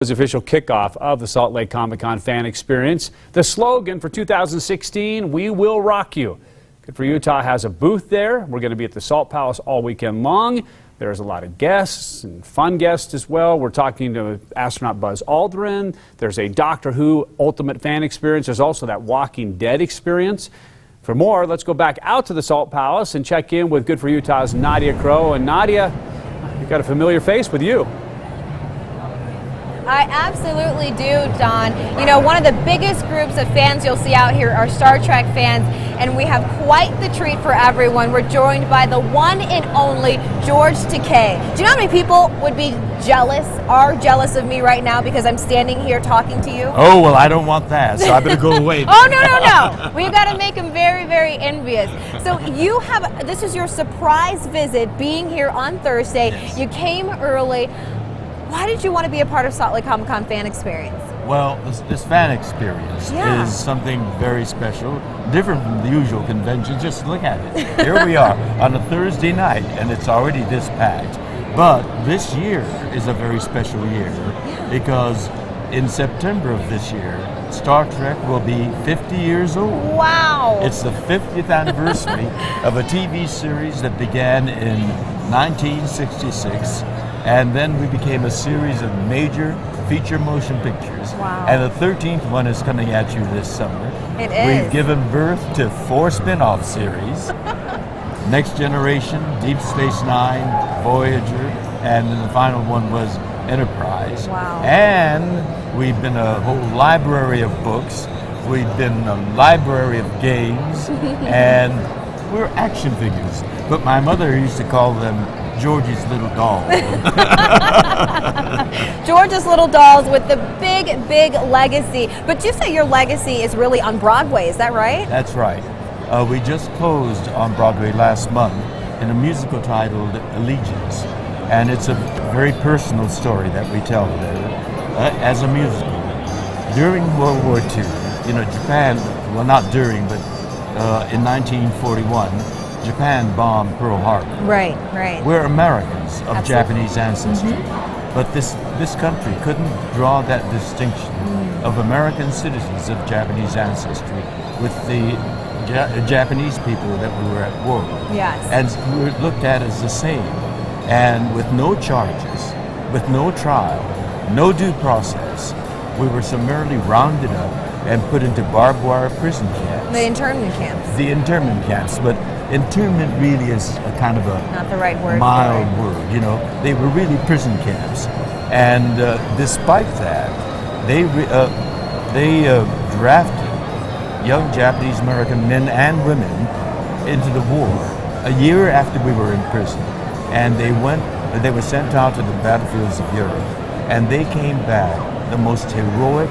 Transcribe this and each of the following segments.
Was the official kickoff of the Salt Lake Comic-Con fan experience. The slogan for 2016, "We will rock you." Good for Utah has a booth there. We're going to be at the Salt Palace all weekend long. There's a lot of guests and fun guests as well. We're talking to astronaut Buzz Aldrin. There's a Doctor Who Ultimate fan experience. There's also that Walking Dead experience. For more, let's go back out to the Salt Palace and check in with Good for Utah's Nadia Crow. And Nadia, you've got a familiar face with you. I absolutely do, Don. You know, one of the biggest groups of fans you'll see out here are Star Trek fans, and we have quite the treat for everyone. We're joined by the one and only George Takei. Do you know how many people would be are jealous of me right now because I'm standing here talking to you? Oh, well, I don't want that, so I better go away. Oh, no. We've got to make him very, very envious. So this is your surprise visit being here on Thursday. Yes. You came early. Why did you want to be a part of Salt Lake Comic-Con fan experience? Well, this fan experience is something very special, different from the usual convention. Just look at it. Here we are on a Thursday night, and it's already this packed. But this year is a very special year because in September of this year, Star Trek will be 50 years old. Wow! It's the 50th anniversary of a TV series that began in 1966. And then we became a series of major feature motion pictures. Wow. And the 13th one is coming at you this summer. It is. We've given birth to 4 spin-off series. Next Generation, Deep Space Nine, Voyager, and then the final one was Enterprise. Wow. And we've been a whole library of books. We've been a library of games. And we're action figures. But my mother used to call them George's little dolls. George's little dolls with the big legacy. But you say your legacy is really on Broadway, is that right? That's right. We just closed on Broadway last month in a musical titled Allegiance. And it's a very personal story that we tell there as a musical. During World War II, you know, Japan, well, not during, but in 1941, Japan bombed Pearl Harbor. Right. We're Americans of Absolutely. Japanese ancestry, but this country couldn't draw that distinction of American citizens of Japanese ancestry with the Japanese people that we were at war with. Yes. And we were looked at as the same, and with no charges, with no trial, no due process, we were summarily rounded up and put into barbed wire prison camps. The internment camps. The internment camps, but internment really is a kind of a Not the right word. mild word, you know. They were really prison camps, and despite that, they drafted young Japanese American men and women into the war a year after we were in prison, and they were sent out to the battlefields of Europe, and they came back the most heroic,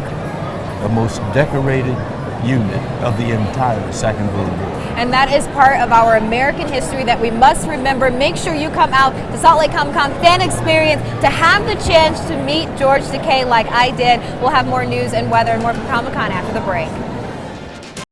the most decorated unit of the entire Second World War. And that is part of our American history that we must remember. Make sure you come out to Salt Lake Comic-Con fan experience to have the chance to meet George Takei like I did. We'll have more news and weather and more from Comic-Con after the break.